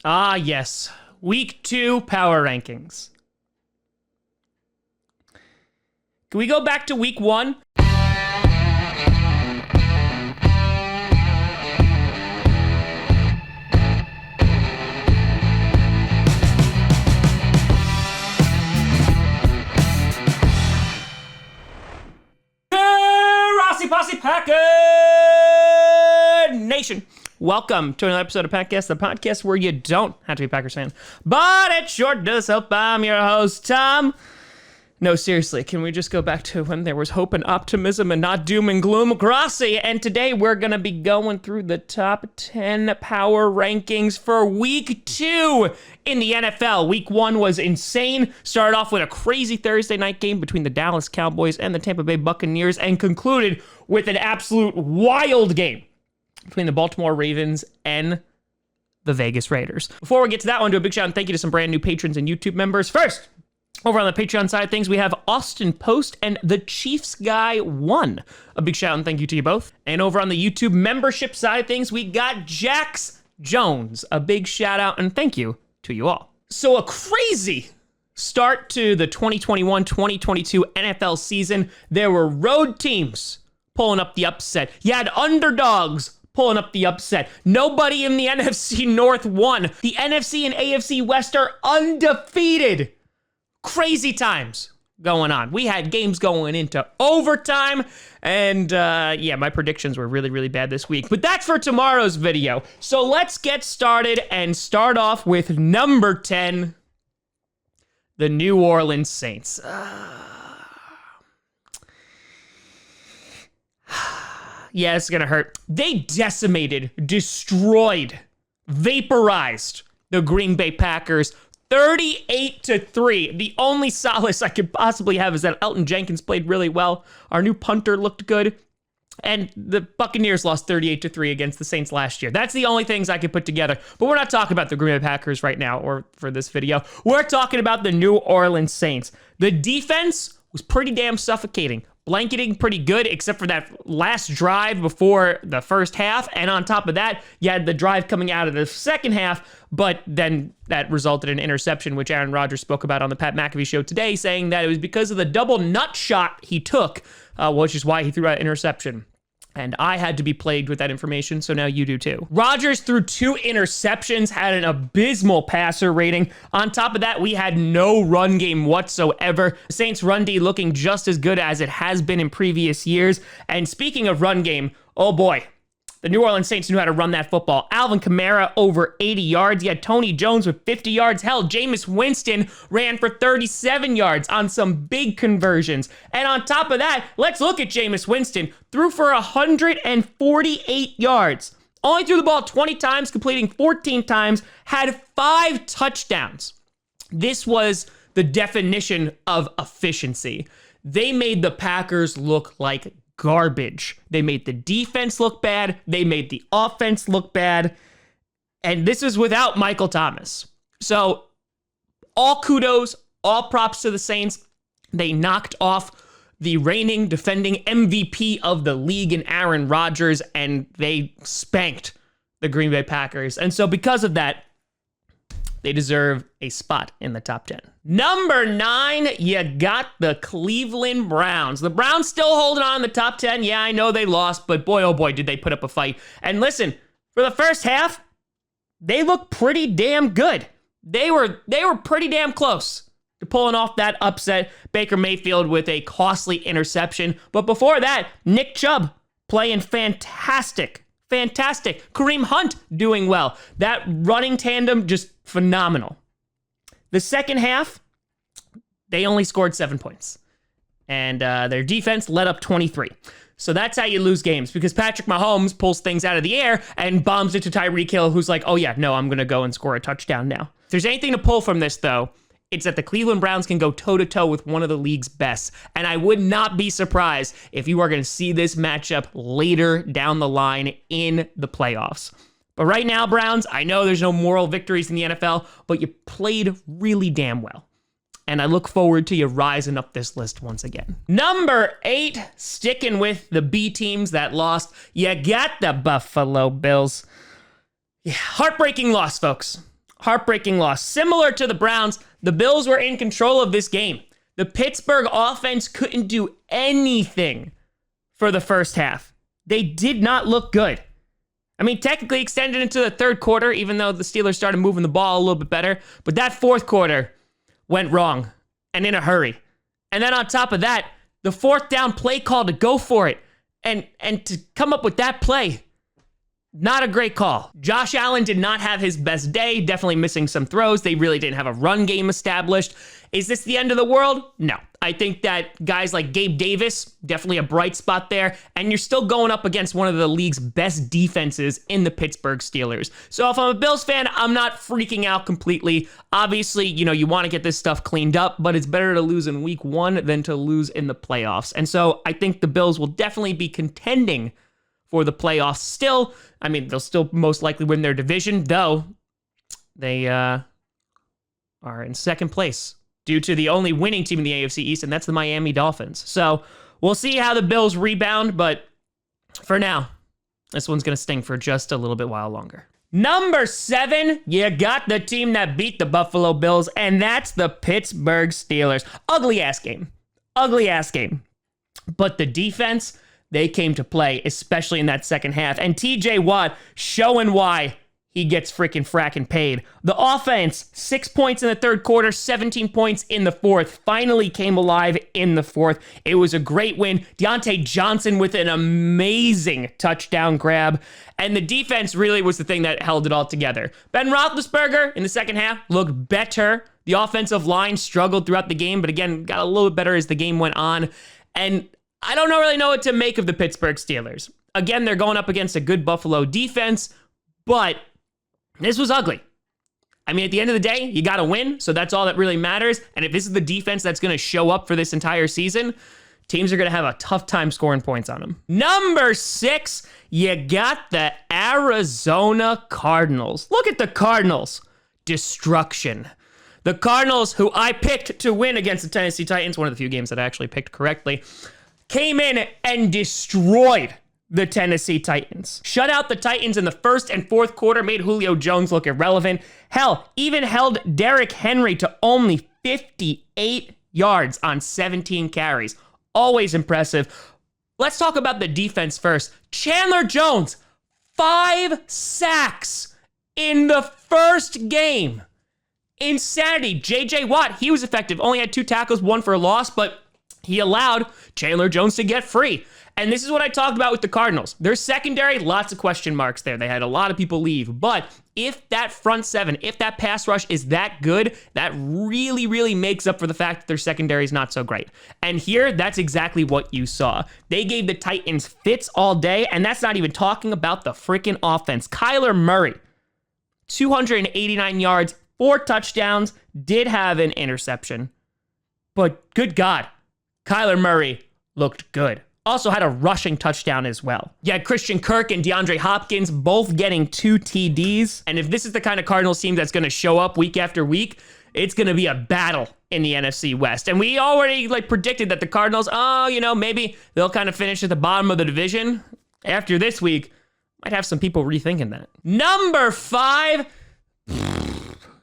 Ah, yes. Week 2 power rankings. Can we go back to week 1? Grossi Posse Packer Nation. Welcome to another episode of Packcast, the podcast where you don't have to be a Packers fan, but it sure does help. I'm your host, Tom. No, seriously, can we just go back to when there was hope and optimism and not doom and gloom? Grossi, and today we're going to be going through the top 10 power rankings for week 2 in the NFL. Week 1 was insane. Started off with a crazy Thursday night game between the Dallas Cowboys and the Tampa Bay Buccaneers and concluded with an absolute wild game between the Baltimore Ravens and the Vegas Raiders. Before we get to that one, do a big shout and thank you to some brand new patrons and YouTube members. First, over on the Patreon side of things, we have Austin Post and the Chiefs Guy 1. A big shout and thank you to you both. And over on the YouTube membership side of things, we got Jax Jones. A big shout out and thank you to you all. So a crazy start to the 2021-2022 NFL season. There were road teams pulling up the upset. You had underdogs pulling up the upset. Nobody in the NFC North won. The NFC and AFC West are undefeated. Crazy times going on. We had games going into overtime, and my predictions were really, really bad this week. But that's for tomorrow's video. So let's get started and start off with number 10, the New Orleans Saints. Yeah, it's gonna hurt. They decimated, destroyed, vaporized the Green Bay Packers 38-3. The only solace I could possibly have is that Elton Jenkins played really well. Our new punter looked good. And the Buccaneers lost 38-3 against the Saints last year. That's the only things I could put together. But we're not talking about the Green Bay Packers right now or for this video. We're talking about the New Orleans Saints. The defense was pretty damn suffocating. Blanketing pretty good, except for that last drive before the first half. And on top of that, you had the drive coming out of the second half, but then that resulted in an interception, which Aaron Rodgers spoke about on the Pat McAfee show today, saying that it was because of the double nut shot he took, which is why he threw that interception. And I had to be plagued with that information, so now you do too. Rodgers threw 2 interceptions, had an abysmal passer rating. On top of that, we had no run game whatsoever. The Saints' run D looking just as good as it has been in previous years. And speaking of run game, oh boy, the New Orleans Saints knew how to run that football. Alvin Kamara over 80 yards. You had Tony Jones with 50 yards. Hell, Jameis Winston ran for 37 yards on some big conversions. And on top of that, let's look at Jameis Winston. Threw for 148 yards. Only threw the ball 20 times, completing 14 times. Had 5 touchdowns. This was the definition of efficiency. They made the Packers look like garbage. They made the defense look bad. They made the offense look bad. And this is without Michael Thomas. So all kudos, all props to the Saints. They knocked off the reigning, defending MVP of the league in Aaron Rodgers, and they spanked the Green Bay Packers. And so because of that, they deserve a spot in the top 10. Number 9, you got the Cleveland Browns. The Browns still holding on in the top 10. Yeah, I know they lost, but boy, oh boy, did they put up a fight. And listen, for the first half, they looked pretty damn good. They were pretty damn close to pulling off that upset. Baker Mayfield with a costly interception. But before that, Nick Chubb playing fantastic. Kareem Hunt doing well. That running tandem just phenomenal. The second half, they only scored 7 points. And their defense let up 23. So that's how you lose games, because Patrick Mahomes pulls things out of the air and bombs it to Tyreek Hill, who's like, oh yeah, no, I'm going to go and score a touchdown now. If there's anything to pull from this, though, it's that the Cleveland Browns can go toe-to-toe with one of the league's best. And I would not be surprised if you are going to see this matchup later down the line in the playoffs. But right now, Browns, I know there's no moral victories in the NFL, but you played really damn well. And I look forward to you rising up this list once again. Number 8, sticking with the B teams that lost, you got the Buffalo Bills. Yeah, heartbreaking loss, folks. Heartbreaking loss. Similar to the Browns, the Bills were in control of this game. The Pittsburgh offense couldn't do anything for the first half. They did not look good. I mean, technically extended into the third quarter, even though the Steelers started moving the ball a little bit better. But that fourth quarter went wrong and in a hurry. And then on top of that, the fourth down play call to go for it and to come up with that play, not a great call. Josh Allen did not have his best day, definitely missing some throws. They really didn't have a run game established. Is this the end of the world? No. I think that guys like Gabe Davis, definitely a bright spot there, and you're still going up against one of the league's best defenses in the Pittsburgh Steelers. So if I'm a Bills fan, I'm not freaking out completely. Obviously, you want to get this stuff cleaned up, but it's better to lose in week 1 than to lose in the playoffs. And so I think the Bills will definitely be contending for the playoffs still. I mean, they'll still most likely win their division, though they are in second place due to the only winning team in the AFC East, and that's the Miami Dolphins. So we'll see how the Bills rebound, but for now, this one's going to sting for just a little bit while longer. Number 7, you got the team that beat the Buffalo Bills, and that's the Pittsburgh Steelers. Ugly-ass game. Ugly-ass game. But the defense, they came to play, especially in that second half. And TJ Watt showing why he gets freaking fracking paid. The offense, 6 points in the third quarter, 17 points in the fourth, finally came alive in the fourth. It was a great win. Deontay Johnson with an amazing touchdown grab. And the defense really was the thing that held it all together. Ben Roethlisberger in the second half looked better. The offensive line struggled throughout the game, but again, got a little bit better as the game went on. And I don't really know what to make of the Pittsburgh Steelers. Again, they're going up against a good Buffalo defense, but this was ugly. I mean, at the end of the day, you got to win, so that's all that really matters. And if this is the defense that's going to show up for this entire season, teams are going to have a tough time scoring points on them. Number 6, you got the Arizona Cardinals. Look at the Cardinals. Destruction. The Cardinals, who I picked to win against the Tennessee Titans, one of the few games that I actually picked correctly, came in and destroyed the Tennessee Titans. Shut out the Titans in the first and fourth quarter, made Julio Jones look irrelevant. Hell, even held Derrick Henry to only 58 yards on 17 carries. Always impressive. Let's talk about the defense first. Chandler Jones, 5 sacks in the first game. Insanity. JJ Watt, he was effective. Only had 2 tackles, 1 for a loss, but he allowed Chandler Jones to get free. And this is what I talked about with the Cardinals. Their secondary, lots of question marks there. They had a lot of people leave. But if that front 7, if that pass rush is that good, that really, really makes up for the fact that their secondary is not so great. And here, that's exactly what you saw. They gave the Titans fits all day, and that's not even talking about the freaking offense. Kyler Murray, 289 yards, 4 touchdowns, did have an interception. But good God, Kyler Murray looked good. Also had a rushing touchdown as well. Yeah, Christian Kirk and DeAndre Hopkins both getting 2 TDs. And if this is the kind of Cardinals team that's going to show up week after week, it's going to be a battle in the NFC West. And we already predicted that the Cardinals, maybe they'll kind of finish at the bottom of the division. After this week, might have some people rethinking that. Number 5,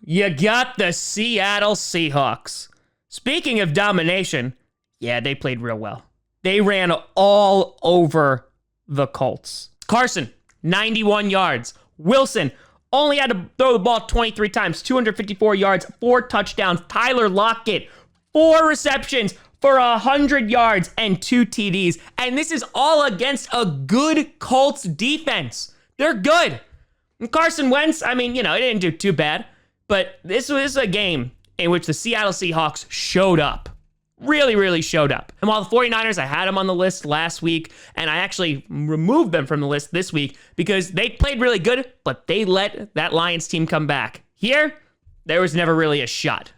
you got the Seattle Seahawks. Speaking of domination, yeah, they played real well. They ran all over the Colts. Carson, 91 yards. Wilson only had to throw the ball 23 times, 254 yards, 4 touchdowns. Tyler Lockett, 4 receptions for 100 yards and 2 TDs. And this is all against a good Colts defense. They're good. And Carson Wentz, it didn't do too bad. But this was a game in which the Seattle Seahawks showed up. Really, really showed up. And while the 49ers, I had them on the list last week, and I actually removed them from the list this week because they played really good, but they let that Lions team come back. Here, there was never really a shot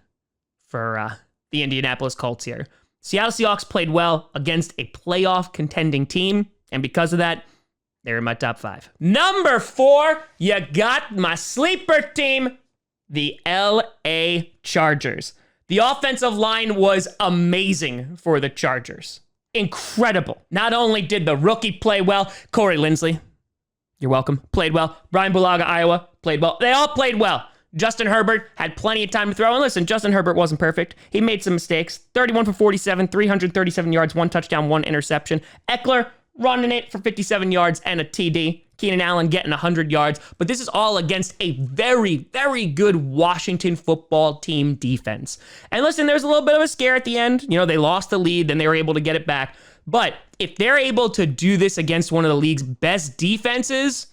for the Indianapolis Colts here. Seattle Seahawks played well against a playoff contending team, and because of that, they're in my top 5. Number 4, you got my sleeper team, the LA Chargers. The offensive line was amazing for the Chargers. Incredible. Not only did the rookie play well, Corey Linsley, you're welcome, played well. Brian Bulaga, Iowa, played well. They all played well. Justin Herbert had plenty of time to throw. And listen, Justin Herbert wasn't perfect. He made some mistakes. 31 for 47, 337 yards, 1 touchdown, 1 interception. Eckler running it for 57 yards and a TD. Keenan Allen getting 100 yards. But this is all against a very, very good Washington football team defense. And listen, there's a little bit of a scare at the end. You know, they lost the lead, then they were able to get it back. But if they're able to do this against one of the league's best defenses,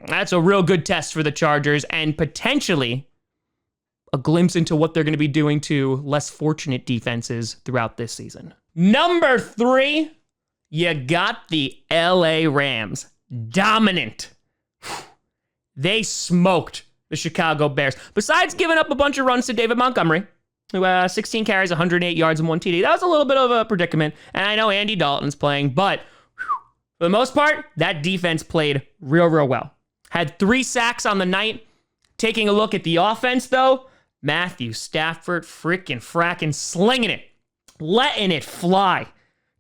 that's a real good test for the Chargers and potentially a glimpse into what they're going to be doing to less fortunate defenses throughout this season. Number 3, you got the LA Rams. Dominant. They smoked the Chicago Bears. Besides giving up a bunch of runs to David Montgomery, who 16 carries, 108 yards, and 1 TD. That was a little bit of a predicament. And I know Andy Dalton's playing, but for the most part, that defense played real, real well. Had 3 sacks on the night. Taking a look at the offense, though, Matthew Stafford fracking slinging it. Letting it fly.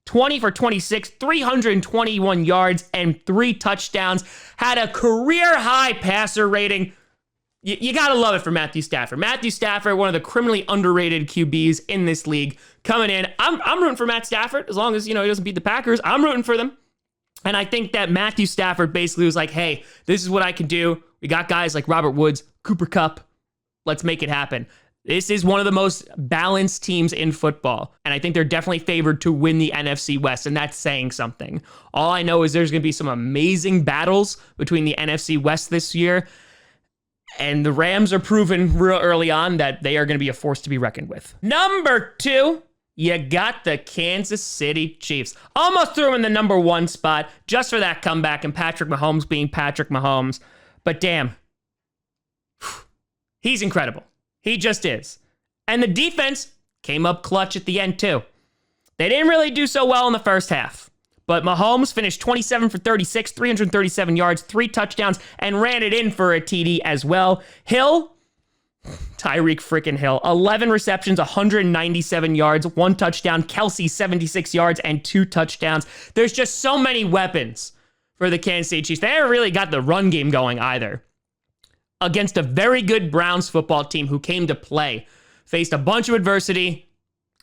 20 for 26, 321 yards, and 3 touchdowns. Had a career-high passer rating. You got to love it for Matthew Stafford. Matthew Stafford, one of the criminally underrated QBs in this league, coming in. I'm rooting for Matt Stafford as long as, he doesn't beat the Packers. I'm rooting for them. And I think that Matthew Stafford basically was like, hey, this is what I can do. We got guys like Robert Woods, Cooper Kupp. Let's make it happen. This is one of the most balanced teams in football. And I think they're definitely favored to win the NFC West. And that's saying something. All I know is there's going to be some amazing battles between the NFC West this year. And the Rams are proven real early on that they are going to be a force to be reckoned with. Number 2. You got the Kansas City Chiefs. Almost threw him in the number 1 spot just for that comeback and Patrick Mahomes being Patrick Mahomes. But damn, he's incredible. He just is. And the defense came up clutch at the end too. They didn't really do so well in the first half. But Mahomes finished 27 for 36, 337 yards, 3 touchdowns, and ran it in for a TD as well. Hill, Tyreek freaking Hill, 11 receptions, 197 yards, 1 touchdown. Kelsey, 76 yards, and 2 touchdowns. There's just so many weapons for the Kansas City Chiefs. They haven't really got the run game going either. Against a very good Browns football team who came to play. Faced a bunch of adversity,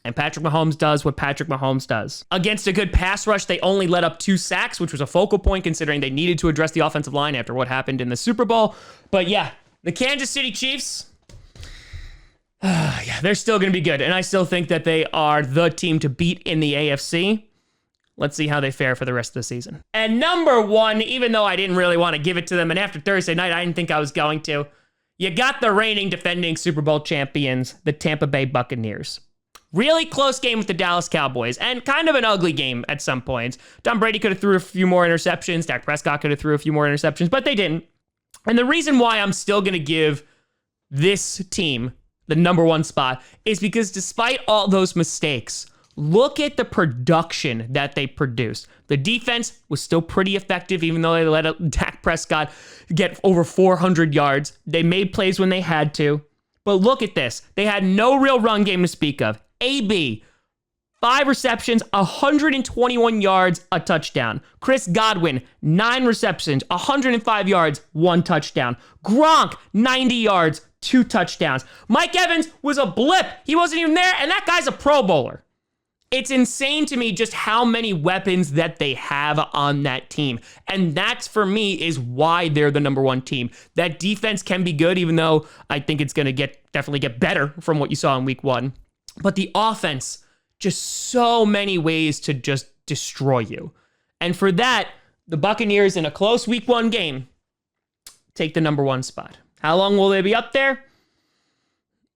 and Patrick Mahomes does what Patrick Mahomes does. Against a good pass rush, they only let up 2 sacks, which was a focal point considering they needed to address the offensive line after what happened in the Super Bowl. But yeah, the Kansas City Chiefs, they're still going to be good. And I still think that they are the team to beat in the AFC. Let's see how they fare for the rest of the season. And number 1, even though I didn't really want to give it to them, and after Thursday night, I didn't think I was going to, you got the reigning defending Super Bowl champions, the Tampa Bay Buccaneers. Really close game with the Dallas Cowboys, and kind of an ugly game at some points. Tom Brady could have threw a few more interceptions. Dak Prescott could have threw a few more interceptions, but they didn't. And the reason why I'm still going to give this team the number 1 spot is because despite all those mistakes, look at the production that they produced. The defense was still pretty effective, even though they let Dak Prescott get over 400 yards. They made plays when they had to. But look at this. They had no real run game to speak of. AB, 5 receptions, 121 yards, a touchdown. Chris Godwin, 9 receptions, 105 yards, 1 touchdown. Gronk, 90 yards, 2 touchdowns. Mike Evans was a blip. He wasn't even there, and that guy's a Pro Bowler. It's insane to me just how many weapons that they have on that team. And that's, for me, is why they're the number 1 team. That defense can be good, even though I think it's going to definitely get better from what you saw in week 1. But the offense, just so many ways to just destroy you. And for that, the Buccaneers in a close week 1 game take the number 1 spot. How long will they be up there?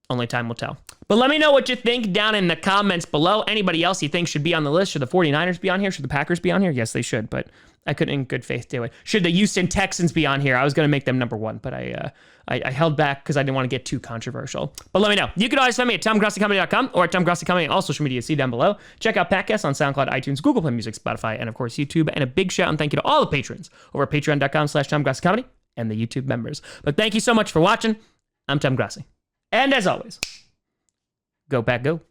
Only time will tell. But let me know what you think down in the comments below. Anybody else you think should be on the list? Should the 49ers be on here? Should the Packers be on here? Yes, they should, but I couldn't in good faith do it. Should the Houston Texans be on here? I was going to make them number 1, but I held back because I didn't want to get too controversial. But let me know. You can always find me at TomGrossiComedy.com or at TomGrossiComedy on all social media. See down below. Check out podcasts on SoundCloud, iTunes, Google Play Music, Spotify, and of course YouTube. And a big shout and thank you to all the patrons over at patreon.com/TomGrossiComedy and the YouTube members. But thank you so much for watching. I'm Tom Grossi. And as always, go Pack Go.